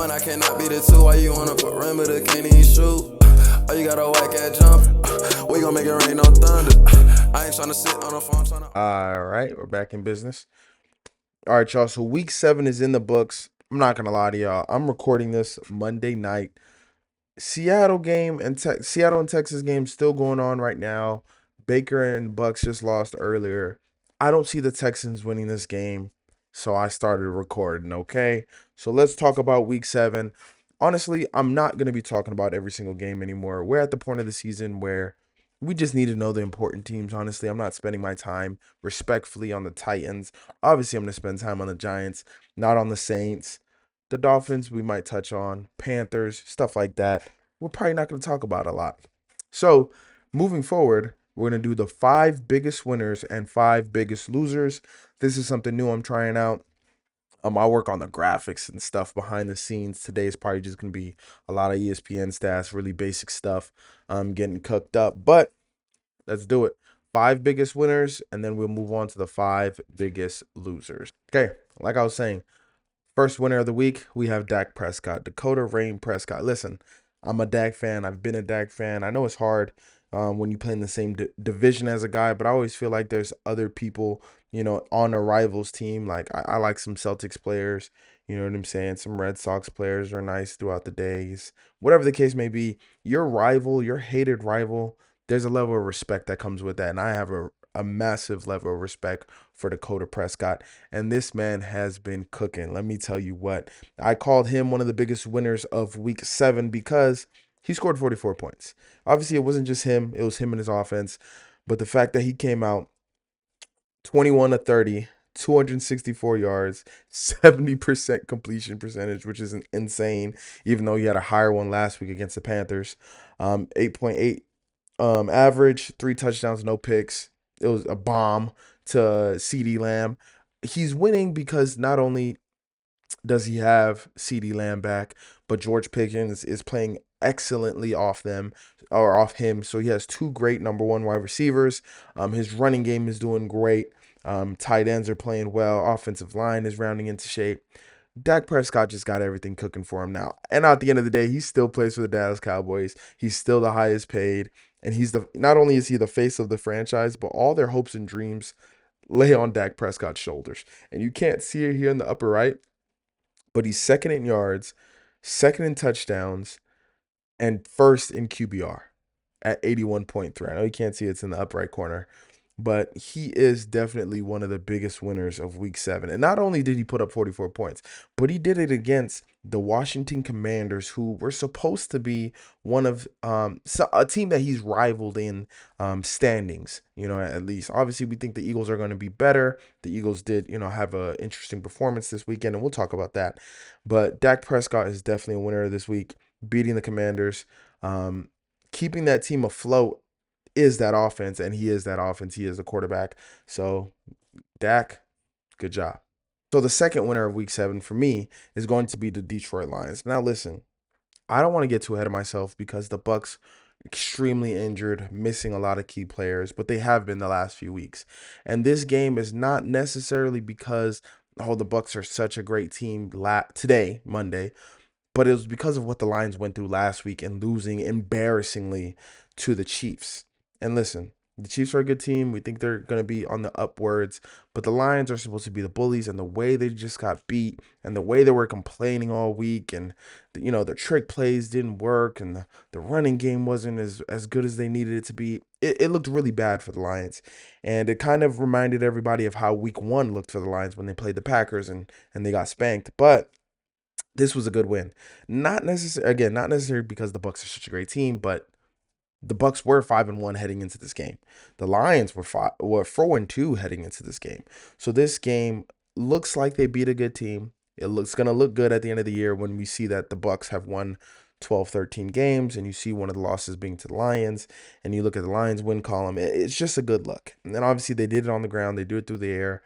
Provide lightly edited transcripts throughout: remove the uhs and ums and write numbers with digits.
one, I cannot be the two. Why you on a perimeter, can't even shoot? Oh, you got a whack at jump. We gon' make it rain, no thunder. I ain't tryna sit on the phone, tryna. All right, we're back in business. All right, y'all. So week 7 is in the books. I'm not gonna lie to y'all. I'm recording this Monday night. Seattle and Texas game still going on right now. Baker and Bucks just lost earlier. I don't see the Texans winning this game, so I started recording. Okay, so let's talk about week 7. Honestly, I'm not gonna be talking about every single game anymore. We're at the point of the season where we just need to know the important teams. Honestly, I'm not spending my time respectfully on the Titans. Obviously, I'm gonna spend time on the Giants, not on the Saints. The Dolphins, we might touch on, Panthers, stuff like that. We're probably not going to talk about a lot. So, moving forward, we're going to do the 5 biggest winners and 5 biggest losers. This is something new I'm trying out. I work on the graphics and stuff behind the scenes. Today is probably just going to be a lot of ESPN stats, really basic stuff, getting cooked up. But let's do it. 5 biggest winners, and then we'll move on to the 5 biggest losers. Okay, like I was saying, first winner of the week, we have Dak Prescott, Dakota Rain Prescott. Listen, I'm a Dak fan. I've been a Dak fan. I know it's hard when you play in the same division as a guy, but I always feel like there's other people, on a rivals team. Like I like some Celtics players, you know what I'm saying? Some Red Sox players are nice throughout the days. Whatever the case may be, your rival, your hated rival, there's a level of respect that comes with that. And I have a massive level of respect for Dakota Prescott. And this man has been cooking. Let me tell you what. I called him one of the biggest winners of week 7 because he scored 44 points. Obviously, it wasn't just him, it was him and his offense. But the fact that he came out 21 to 30, 264 yards, 70% completion percentage, which is insane, even though he had a higher one last week against the Panthers. 8.8 average, 3 touchdowns, no picks. It was a bomb to CD Lamb. He's winning because not only does he have CD Lamb back, but George Pickens is playing excellently off them or off him. So he has 2 great number 1 wide receivers. His running game is doing great. Tight ends are playing well. Offensive line is rounding into shape. Dak Prescott just got everything cooking for him now. And at the end of the day, he still plays for the Dallas Cowboys. He's still the highest paid. And he's not only is he the face of the franchise, but all their hopes and dreams lay on Dak Prescott's shoulders. And you can't see it here in the upper right, but he's second in yards, second in touchdowns, and first in QBR at 81.3. I know you can't see it's in the upper right corner, but he is definitely one of the biggest winners of week 7. And not only did he put up 44 points, but he did it against the Washington Commanders, who were supposed to be one of a team that he's rivaled in standings, at least. Obviously, we think the Eagles are going to be better. The Eagles did, have an interesting performance this weekend, and we'll talk about that. But Dak Prescott is definitely a winner this week, beating the Commanders, keeping that team afloat is that offense, and he is that offense. He is the quarterback. So, Dak, good job. So, the second winner of week 7 for me is going to be the Detroit Lions. Now, listen, I don't want to get too ahead of myself because the Bucks extremely injured, missing a lot of key players, but they have been the last few weeks. And this game is not necessarily because the Bucks are such a great team today, Monday, but it was because of what the Lions went through last week and losing embarrassingly to the Chiefs. And listen, the Chiefs are a good team. We think they're going to be on the upwards, but the Lions are supposed to be the bullies, and the way they just got beat and the way they were complaining all week and, the trick plays didn't work and the running game wasn't as good as they needed it to be. It looked really bad for the Lions, and it kind of reminded everybody of how week 1 looked for the Lions when they played the Packers and they got spanked. But this was a good win. Not necessarily because the Bucks are such a great team, but the Bucks were 5-1 heading into this game. The Lions were 4-2 heading into this game. So this game looks like they beat a good team. It looks going to look good at the end of the year when we see that the Bucks have won 12, 13 games, and you see one of the losses being to the Lions, and you look at the Lions win column. It's just a good look. And then obviously they did it on the ground. They do it through the air.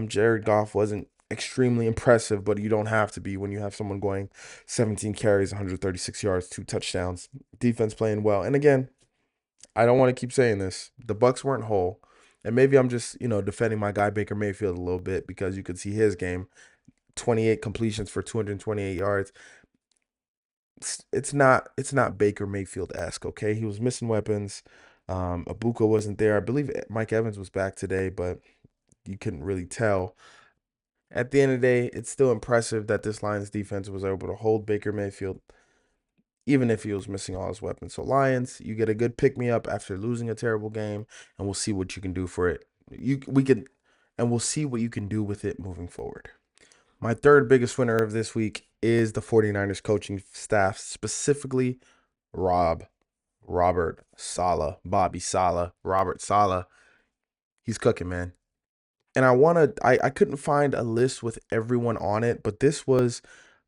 Jared Goff wasn't extremely impressive, but you don't have to be when you have someone going 17 carries, 136 yards, 2 touchdowns, defense playing well. And again, I don't want to keep saying this. The Bucks weren't whole. And maybe I'm just, defending my guy Baker Mayfield a little bit because you could see his game, 28 completions for 228 yards. it's not Baker Mayfield-esque, okay? He was missing weapons. Abuka wasn't there. I believe Mike Evans was back today, but you couldn't really tell. At the end of the day, it's still impressive that this Lions defense was able to hold Baker Mayfield, even if he was missing all his weapons. So Lions, you get a good pick me up after losing a terrible game, and we'll see what you can do for it. And we'll see what you can do with it moving forward. My third biggest winner of this week is the 49ers coaching staff, specifically Rob, Robert Saleh, Bobby Saleh, Robert Saleh. He's cooking, man. And I couldn't find a list with everyone on it, but this was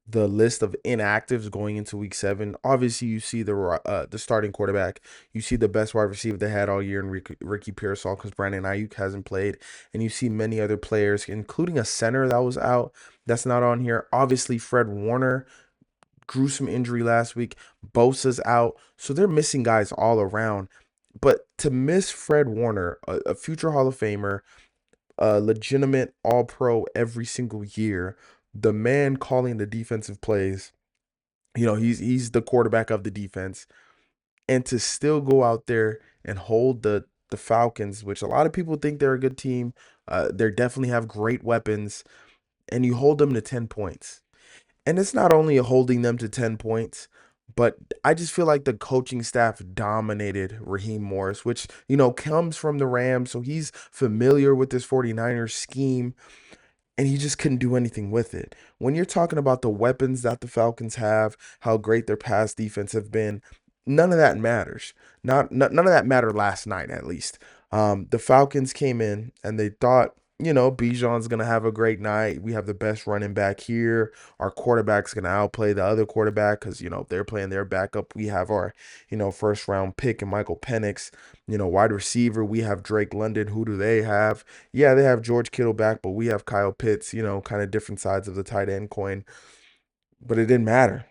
the list of inactives going into week 7. Obviously, you see the starting quarterback. You see the best wide receiver they had all year in Ricky Pearsall because Brandon Ayuk hasn't played. And you see many other players, including a center that was out that's not on here. Obviously, Fred Warner, gruesome injury last week. Bosa's out. So they're missing guys all around. But to miss Fred Warner, a future Hall of Famer, a legitimate all pro every single year, the man calling the defensive plays, he's the quarterback of the defense. And to still go out there and hold the Falcons, which a lot of people think they're a good team, they definitely have great weapons, and you hold them to 10 points. And it's not only holding them to 10 points, but I just feel like the coaching staff dominated Raheem Morris, which, comes from the Rams. So he's familiar with this 49ers scheme, and he just couldn't do anything with it. When you're talking about the weapons that the Falcons have, how great their pass defense have been, none of that matters. None of that mattered last night, at least. The Falcons came in and they thought, Bijan's gonna have a great night. We have the best running back here. Our quarterback's gonna outplay the other quarterback because if they're playing their backup, we have our first round pick and Michael Penix. Wide receiver, we have Drake London. Who do they have? Yeah, they have George Kittle back, but we have Kyle Pitts, kind of different sides of the tight end coin. But it didn't matter.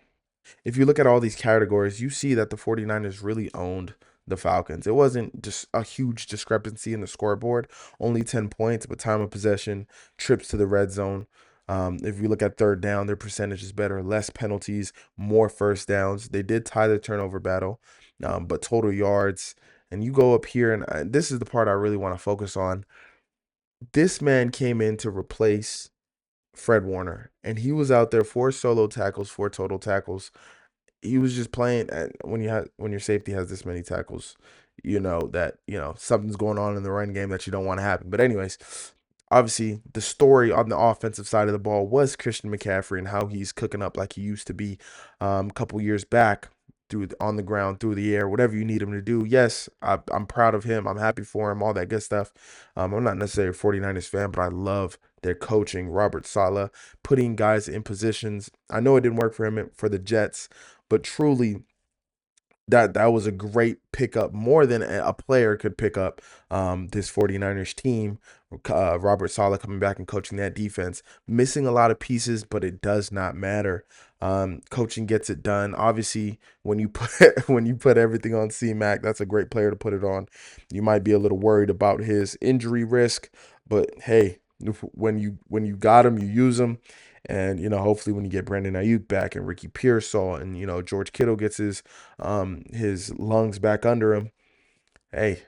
If you look at all these categories, you see that the 49ers really owned the Falcons. It wasn't just a huge discrepancy in the scoreboard, only 10 points, but time of possession, trips to the red zone. If you look at third down, their percentage is better, less penalties, more first downs. They did tie the turnover battle, but total yards. And you go up here, and this is the part I really want to focus on. This man came in to replace Fred Warner, and he was out there 4 solo tackles, 4 total tackles. He was just playing when your safety has this many tackles, that something's going on in the run game that you don't want to happen. But anyways, obviously the story on the offensive side of the ball was Christian McCaffrey and how he's cooking up like he used to be a couple years back, on the ground, through the air, whatever you need him to do. Yes, I'm proud of him. I'm happy for him, all that good stuff. I'm not necessarily a 49ers fan, but I love their coaching. Robert Saleh putting guys in positions. I know it didn't work for him for the Jets, but truly that was a great pickup, more than a player could pick up. This 49ers team, Robert Saleh coming back and coaching that defense, missing a lot of pieces, but it does not matter. Coaching gets it done. Obviously, when you put everything on C-Mac, that's a great player to put it on. You might be a little worried about his injury risk, but hey, when you got him, you use him. And hopefully when you get Brandon Ayuk back and Ricky Pearsall and George Kittle gets his lungs back under him, hey,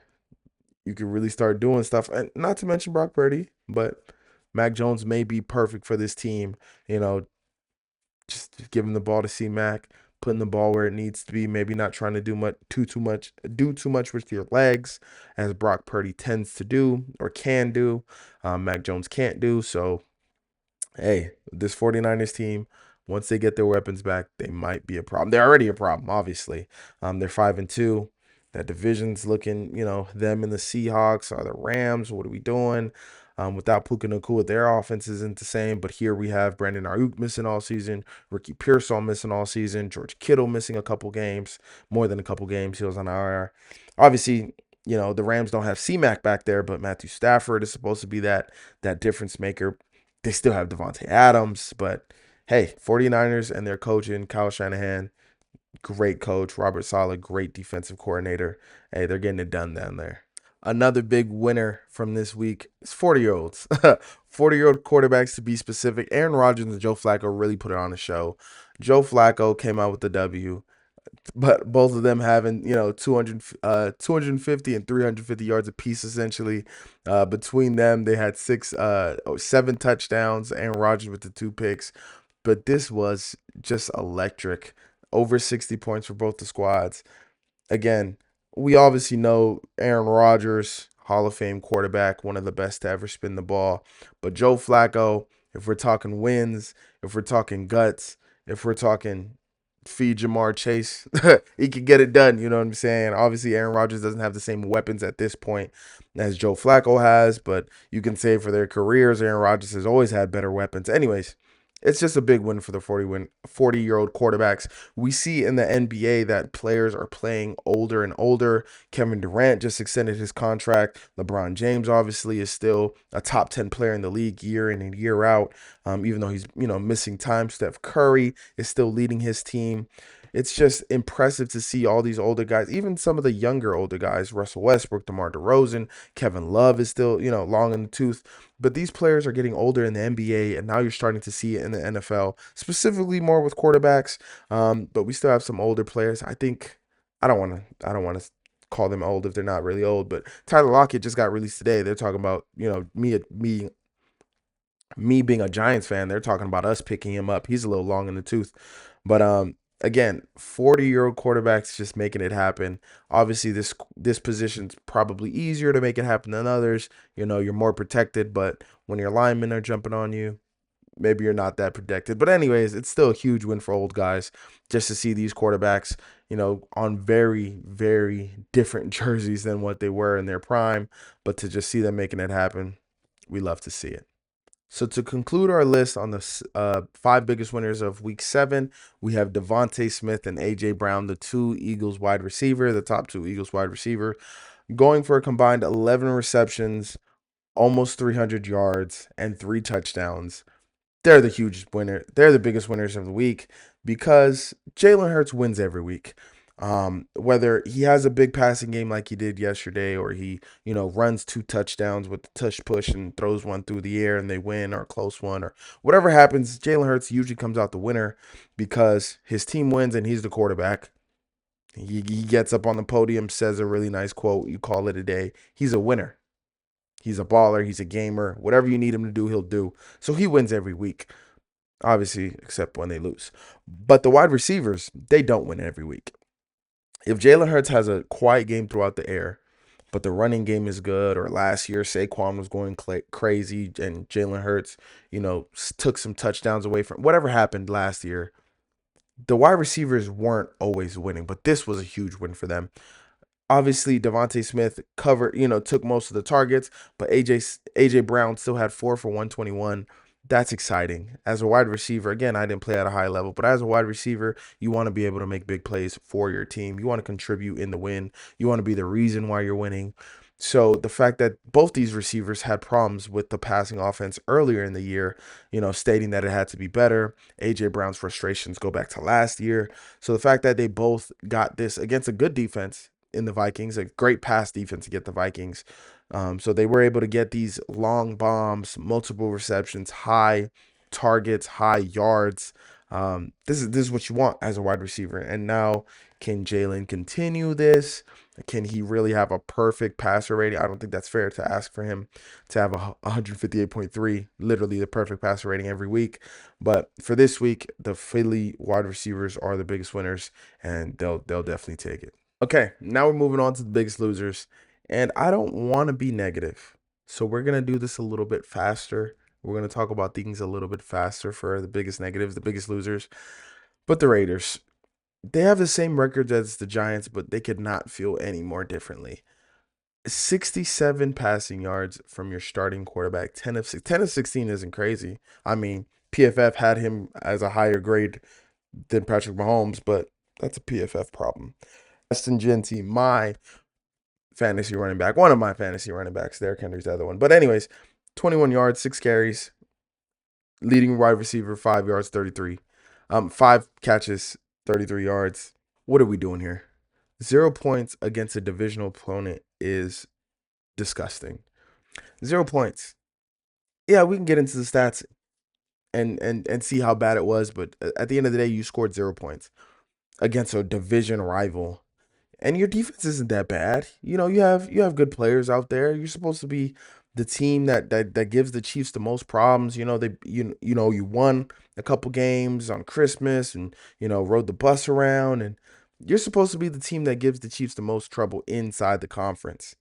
you can really start doing stuff. And not to mention Brock Purdy, but Mac Jones may be perfect for this team. You know, just giving the ball to C Mac, putting the ball where it needs to be. Maybe not trying to do too much with your legs, as Brock Purdy tends to do or can do. Mac Jones can't do. So hey, this 49ers team, once they get their weapons back, they might be a problem. They're already a problem, obviously. They're 5-2. That division's looking, them and the Seahawks or the Rams. What are we doing? Without Puka Nacua, their offense isn't the same. But here we have Brandon Ayuk missing all season, Ricky Pearsall missing all season, George Kittle missing a couple games, more than a couple games. He was on IR. Obviously, the Rams don't have C-Mac back there, but Matthew Stafford is supposed to be that difference maker. They still have Devontae Adams, but hey, 49ers and their coaching, Kyle Shanahan, great coach. Robert Saleh, great defensive coordinator. Hey, they're getting it done down there. Another big winner from this week is 40-year-olds. 40-year-old quarterbacks, to be specific. Aaron Rodgers and Joe Flacco really put it on a show. Joe Flacco came out with the W, but both of them having 250 and 350 yards apiece essentially. Between them, they had 7 touchdowns. Aaron Rodgers with the 2 picks, but this was just electric. Over 60 points for both the squads. Again, we obviously know Aaron Rodgers, Hall of Fame quarterback, one of the best to ever spin the ball. But Joe Flacco, if we're talking wins, if we're talking guts, if we're talking feed Jamar Chase, he could get it done. You know what I'm saying? Obviously, Aaron Rodgers doesn't have the same weapons at this point as Joe Flacco has, but you can say for their careers, Aaron Rodgers has always had better weapons. Anyways, it's just a big win for the 40-year-old quarterbacks. We see in the NBA that players are playing older and older. Kevin Durant just extended his contract. LeBron James obviously is still a top 10 player in the league year in and year out. Even though he's missing time. Steph Curry is still leading his team. It's just impressive to see all these older guys, even some of the younger older guys, Russell Westbrook, DeMar DeRozan, Kevin Love is still, long in the tooth. But these players are getting older in the NBA, and now you're starting to see it in the NFL, specifically more with quarterbacks. But we still have some older players. I don't want to call them old if they're not really old. But Tyler Lockett just got released today. They're talking about me being a Giants fan. They're talking about us picking him up. He's a little long in the tooth, but again, 40-year-old quarterbacks just making it happen. Obviously, this position's probably easier to make it happen than others. You're more protected, but when your linemen are jumping on you, maybe you're not that protected. But anyways, it's still a huge win for old guys just to see these quarterbacks, on very, very different jerseys than what they were in their prime. But to just see them making it happen, we love to see it. So to conclude our list on the 5 biggest winners of Week 7, we have Devontae Smith and A.J. Brown, the top two Eagles wide receiver, going for a combined 11 receptions, almost 300 yards, and 3 touchdowns. They're the hugest winner. They're the biggest winners of the week because Jalen Hurts wins every week. Whether he has a big passing game like he did yesterday, or he, runs 2 touchdowns with the tush push and throws one through the air and they win, or a close one, or whatever happens, Jalen Hurts usually comes out the winner because his team wins and he's the quarterback. He gets up on the podium, says a really nice quote. You call it a day. He's a winner. He's a baller. He's a gamer. Whatever you need him to do, he'll do. So he wins every week, obviously, except when they lose. But the wide receivers, they don't win every week. If Jalen Hurts has a quiet game throughout the air, but the running game is good, or last year Saquon was going crazy and Jalen Hurts, took some touchdowns away from whatever happened last year, the wide receivers weren't always winning, but this was a huge win for them. Obviously, Devontae Smith took most of the targets, but AJ Brown still had 4 for 121. That's exciting. As a wide receiver, again, I didn't play at a high level, but as a wide receiver, you want to be able to make big plays for your team. You want to contribute in the win. You want to be the reason why you're winning. So the fact that both these receivers had problems with the passing offense earlier in the year, stating that it had to be better. AJ Brown's frustrations go back to last year. So the fact that they both got this against a good defense in the Vikings, a great pass defense to get the Vikings. So they were able to get these long bombs, multiple receptions, high targets, high yards. This is what you want as a wide receiver. And now, can Jalen continue this? Can he really have a perfect passer rating? I don't think that's fair to ask for him to have a 158.3, literally the perfect passer rating every week. But for this week, the Philly wide receivers are the biggest winners, and they'll definitely take it. Okay, now we're moving on to the biggest losers. And I don't want to be negative. So we're going to do this a little bit faster. We're going to talk about things a little bit faster for the biggest negatives, the biggest losers. But the Raiders, they have the same records as the Giants, but they could not feel any more differently. 67 passing yards from your starting quarterback. 10 of 16 isn't crazy. I mean, PFF had him as a higher grade than Patrick Mahomes, but that's a PFF problem. Justin Genty, my fantasy running back, one of my fantasy running backs. Derrick Henry's the other one. But anyways, 21 yards, 6 carries, leading wide receiver, 5 yards, 33. 5 catches, 33 yards. What are we doing here? 0 points against a divisional opponent is disgusting. 0 points. Yeah, we can get into the stats. and see how bad it was. But at the end of the day, you scored 0 points against a division rival, and your defense isn't that bad. You have good players out there. You're supposed to be the team that gives the Chiefs the most problems. You won a couple games on Christmas, and rode the bus around, and you're supposed to be the team that gives the Chiefs the most trouble inside the conference.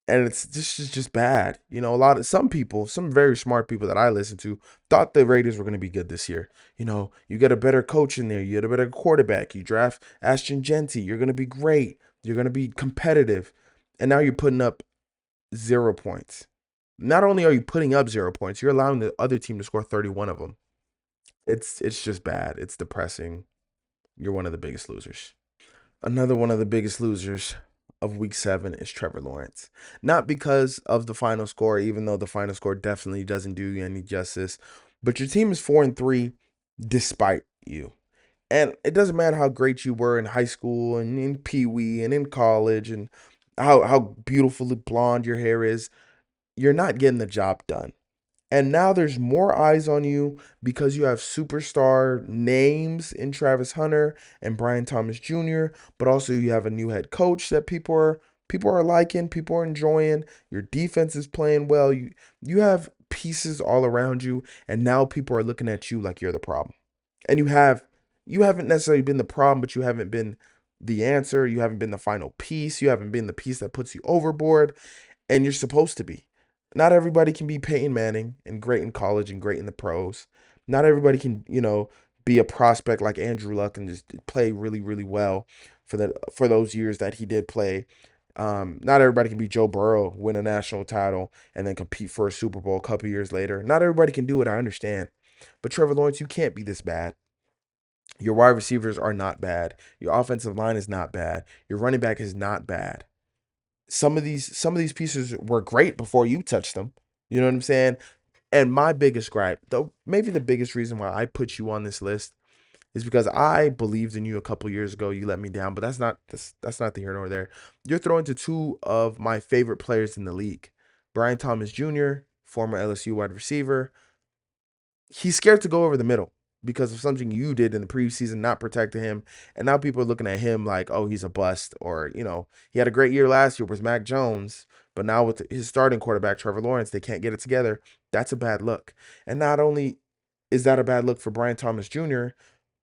And it's just bad. Some people, some very smart people that I listen to, thought the Raiders were going to be good this year. You get a better coach in there, you get a better quarterback, you draft Ashton Genty, you're going to be great, you're going to be competitive, and now you're putting up 0 points. Not only are you putting up 0 points, you're allowing the other team to score 31 of them. It's just bad. It's depressing. You're one of the biggest losers. Another one of the biggest losers of week 7 is Trevor Lawrence. Not because of the final score, even though the final score definitely doesn't do you any justice, but your team is 4-3 despite you. And it doesn't matter how great you were in high school and in Pee Wee and in college and how beautifully blonde your hair is, you're not getting the job done. And now there's more eyes on you because you have superstar names in Travis Hunter and Brian Thomas Jr., but also you have a new head coach that people are liking, people are enjoying. Your defense is playing well. You have pieces all around you, and now people are looking at you like you're the problem. And you haven't necessarily been the problem, but you haven't been the answer. You haven't been the final piece. You haven't been the piece that puts you overboard, and you're supposed to be. Not everybody can be Peyton Manning and great in college and great in the pros. Not everybody can, be a prospect like Andrew Luck and just play really, really well for those years that he did play. Not everybody can be Joe Burrow, win a national title, and then compete for a Super Bowl a couple years later. Not everybody can do it, I understand. But Trevor Lawrence, you can't be this bad. Your wide receivers are not bad. Your offensive line is not bad. Your running back is not bad. Some of these pieces were great before you touched them. You know what I'm saying? And my biggest gripe, though maybe the biggest reason why I put you on this list is because I believed in you a couple years ago. You let me down, but that's not the here nor there. You're throwing to two of my favorite players in the league. Brian Thomas Jr., former LSU wide receiver, he's scared to go over the middle because of something you did in the preseason, not protecting him. And now people are looking at him like, oh, he's a bust. Or, he had a great year last year with Mac Jones, but now with his starting quarterback, Trevor Lawrence, they can't get it together. That's a bad look. And not only is that a bad look for Brian Thomas Jr.,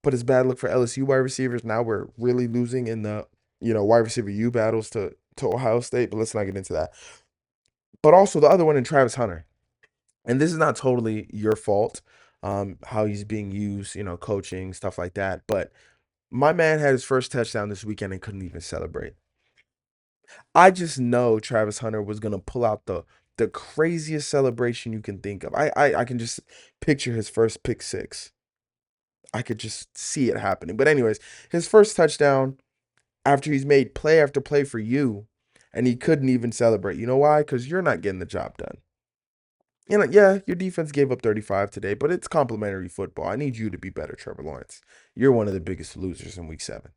but it's bad look for LSU wide receivers. Now we're really losing in the, wide receiver U battles to Ohio State, but let's not get into that. But also the other one in Travis Hunter. And this is not totally your fault, how he's being used, coaching, stuff like that. But my man had his first touchdown this weekend and couldn't even celebrate. I just know Travis Hunter was gonna pull out the craziest celebration you can think of. I can just picture his first pick six. I could just see it happening. But anyways, his first touchdown after he's made play after play for you, and he couldn't even celebrate. You know why? Because you're not getting the job done. Yeah, your defense gave up 35 today, but it's complimentary football. I need you to be better, Trevor Lawrence. You're one of the biggest losers in week 7.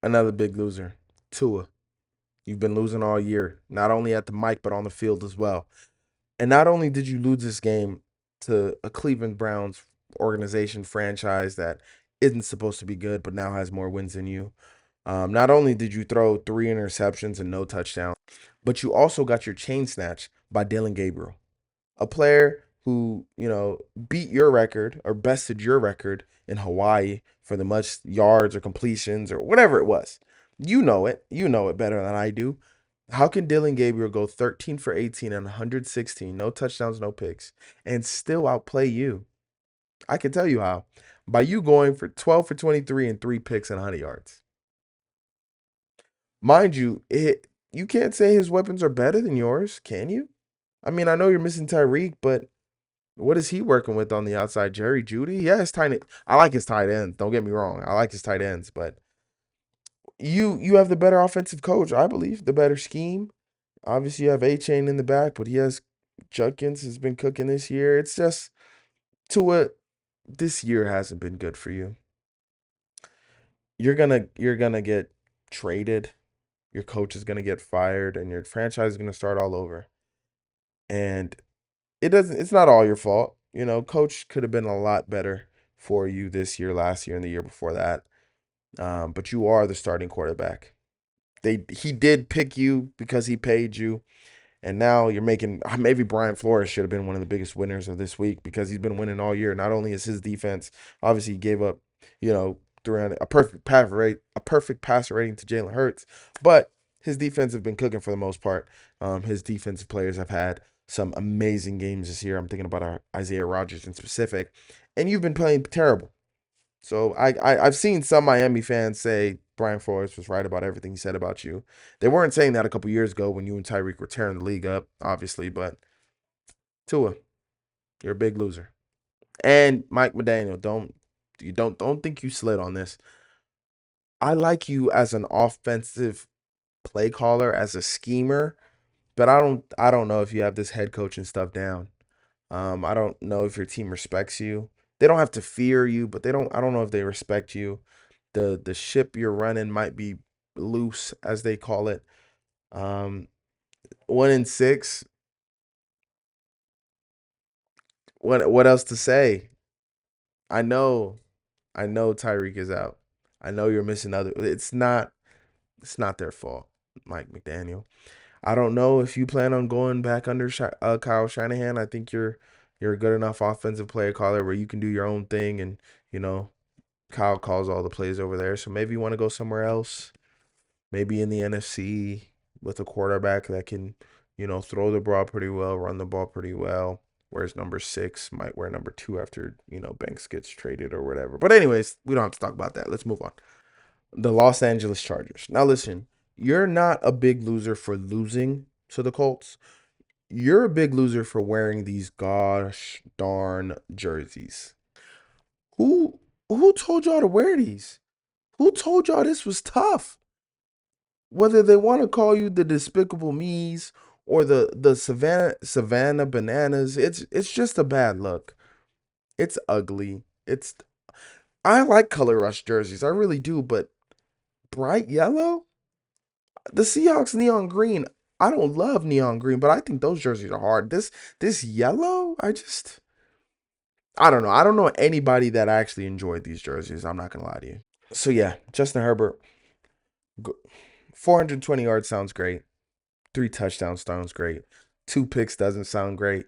Another big loser, Tua. You've been losing all year, not only at the mic, but on the field as well. And not only did you lose this game to a Cleveland Browns organization franchise that isn't supposed to be good, but now has more wins than you. Not only did you throw 3 interceptions and no touchdowns, but you also got your chain snatched by Dylan Gabriel, a player who, beat your record or bested your record in Hawaii for the most yards or completions or whatever it was. You know it. You know it better than I do. How can Dylan Gabriel go 13 for 18 and 116, no touchdowns, no picks, and still outplay you? I can tell you how. By you going for 12 for 23 and 3 picks and 100 yards. Mind you, you can't say his weapons are better than yours, can you? I mean, I know you're missing Tyreek, but what is he working with on the outside? Jerry Judy? Yeah, his tight. I like his tight ends. Don't get me wrong. I like his tight ends, but you have the better offensive coach, I believe, the better scheme. Obviously, you have A Chain in the back, but he has Judkins has been cooking this year. It's just Tua. This year hasn't been good for you. You're gonna get traded. Your coach is gonna get fired, and your franchise is gonna start all over. And It's not all your fault. Coach could have been a lot better for you this year, last year, and the year before that. But you are the starting quarterback. He did pick you because he paid you. And now you're making maybe Brian Flores should have been one of the biggest winners of this week because he's been winning all year. Not only is his defense, obviously he gave up, throughout a perfect passer rating to Jalen Hurts, but his defense have been cooking for the most part. His defensive players have had some amazing games this year. I'm thinking about Isaiah Rodgers in specific, and you've been playing terrible. So I've seen some Miami fans say Brian Flores was right about everything he said about you. They weren't saying that a couple years ago when you and Tyreek were tearing the league up, obviously, but Tua, you're a big loser. And Mike McDaniel, don't think you slid on this. I like you as an offensive play caller, as a schemer, but I don't know if you have this head coaching stuff down. I don't know if your team respects you. They don't have to fear you, but I don't know if they respect you. The ship you're running might be loose, as they call it. Um, 1-6. What else to say? I know, I know Tyreek is out. I know you're missing other. It's not their fault, Mike McDaniel. I don't know if you plan on going back under Kyle Shanahan. I think you're a good enough offensive player caller where you can do your own thing, and you know Kyle calls all the plays over there. So maybe you want to go somewhere else. Maybe in the NFC with a quarterback that can, throw the ball pretty well, run the ball pretty well. Whereas number 6 might wear number 2 after, Banks gets traded or whatever. But anyways, we don't have to talk about that. Let's move on. The Los Angeles Chargers. Now listen, you're not a big loser for losing to the Colts. You're a big loser for wearing these gosh darn jerseys. Who who told y'all to wear these? Who told y'all this was tough? Whether they want to call you the Despicable Me's or the Savannah Bananas, it's just a bad look. It's ugly. I like color rush jerseys, I really do, but bright yellow, the Seahawks neon green. I don't love neon green, but I think those jerseys are hard. This yellow, I don't know. I don't know anybody that actually enjoyed these jerseys. I'm not gonna lie to you. So yeah, Justin Herbert, 420 yards sounds great. 3 touchdowns sounds great. 2 picks doesn't sound great.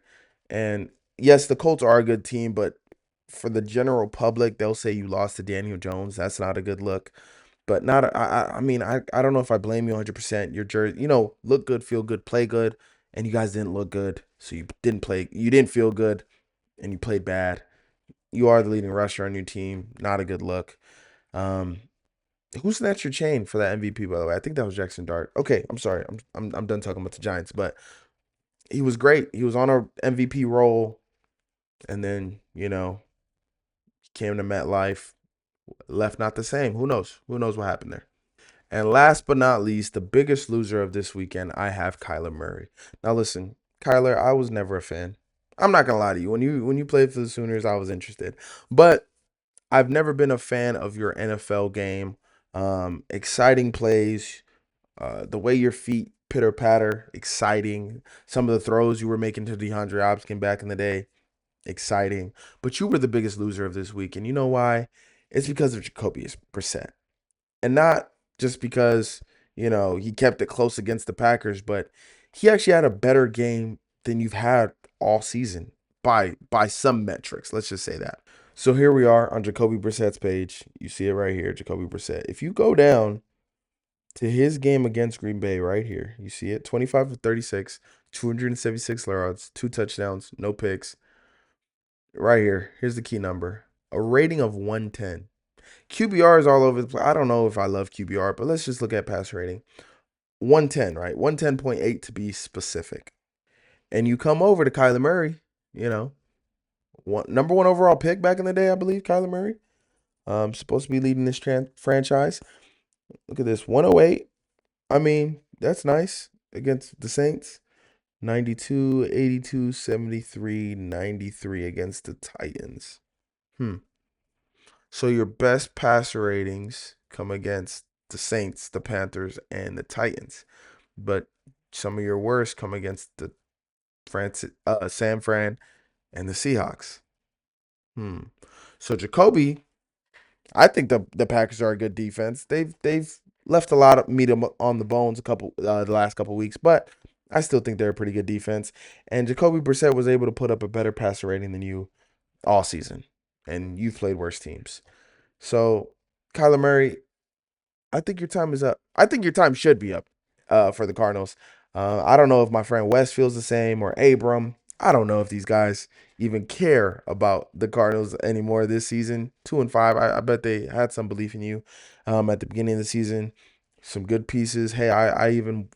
And yes, the Colts are a good team, but for the general public, they'll say you lost to Daniel Jones. That's not a good look. But not, I mean, I don't know if I blame you 100%. Your jersey, look good, feel good, play good, and you guys didn't look good, so you didn't feel good, and you played bad. You are the leading rusher on your team. Not a good look. Um, who snatched your chain for that MVP, by the way? I think that was Jackson Dart. Okay, I'm sorry. I'm done talking about the Giants, but he was great. He was on a MVP roll, and then came to MetLife, left not the same. Who knows? Who knows what happened there? And last but not least, the biggest loser of this weekend, I have Kyler Murray. Now listen, Kyler, I was never a fan. I'm not gonna lie to you. When you played for the Sooners, I was interested, but I've never been a fan of your NFL game. Exciting plays, the way your feet pitter patter, exciting. Some of the throws you were making to DeAndre Hopkins back in the day, exciting. But you were the biggest loser of this week, and you know why? It's because of Jacoby Brissett, and not just because he kept it close against the Packers, but he actually had a better game than you've had all season by some metrics. Let's just say that. So here we are on Jacoby Brissett's page. You see it right here, Jacoby Brissett. If you go down to his game against Green Bay right here, you see it, 25 of 36, 276 yards, 2 touchdowns, no picks. Right here, here's the key number. A rating of 110. QBR is all over the place. I don't know if I love QBR, but let's just look at pass rating. 110, right? 110.8 to be specific. And you come over to Kyler Murray, number 1 overall pick back in the day, I believe, Kyler Murray. Supposed to be leading this franchise. Look at this, 108. I mean, that's nice against the Saints. 92, 82, 73, 93 against the Titans. So your best passer ratings come against the Saints, the Panthers, and the Titans. But some of your worst come against the San Fran, and the Seahawks. So Jacoby, I think the Packers are a good defense. They've left a lot of meat on the bones the last couple weeks, but I still think they're a pretty good defense. And Jacoby Brissett was able to put up a better passer rating than you all season, and you've played worse teams. So Kyler Murray, I think your time is up. I think your time should be up for the Cardinals. I don't know if my friend Wes feels the same or Abram. I don't know if these guys even care about the Cardinals anymore this season. 2-5. I bet they had some belief in you at the beginning of the season. Some good pieces. Hey, I even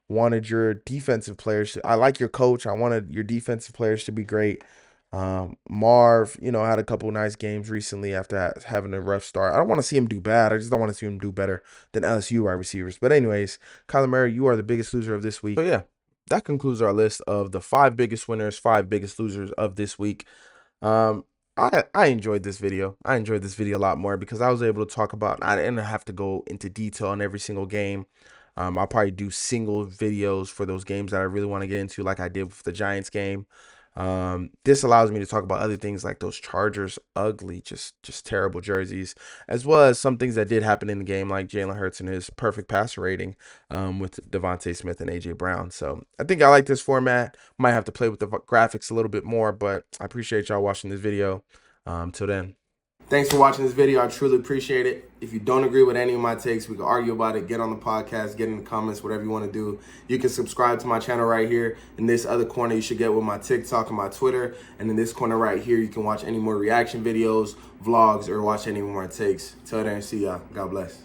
wanted your defensive players. I like your coach. I wanted your defensive players to be great. Marv, had a couple nice games recently after having a rough start. I don't want to see him do bad. I just don't want to see him do better than LSU wide receivers. But anyways, Kyler Murray, you are the biggest loser of this week. So yeah, that concludes our list of the 5 biggest winners, 5 biggest losers of this week. I enjoyed this video. I enjoyed this video a lot more because I was able to talk about. I didn't have to go into detail on every single game. I'll probably do single videos for those games that I really want to get into, like I did with the Giants game. This allows me to talk about other things like those Chargers ugly, just terrible jerseys, as well as some things that did happen in the game, like Jalen Hurts and his perfect passer rating with Devontae Smith and AJ Brown. So I think I like this format. Might have to play with the graphics a little bit more, but I appreciate y'all watching this video. Till then. Thanks for watching this video. I truly appreciate it. If you don't agree with any of my takes, we can argue about it. Get on the podcast, get in the comments, whatever you want to do. You can subscribe to my channel right here. In this other corner, you should get with my TikTok and my Twitter. And in this corner right here, you can watch any more reaction videos, vlogs, or watch any more takes. Till then, see y'all. God bless.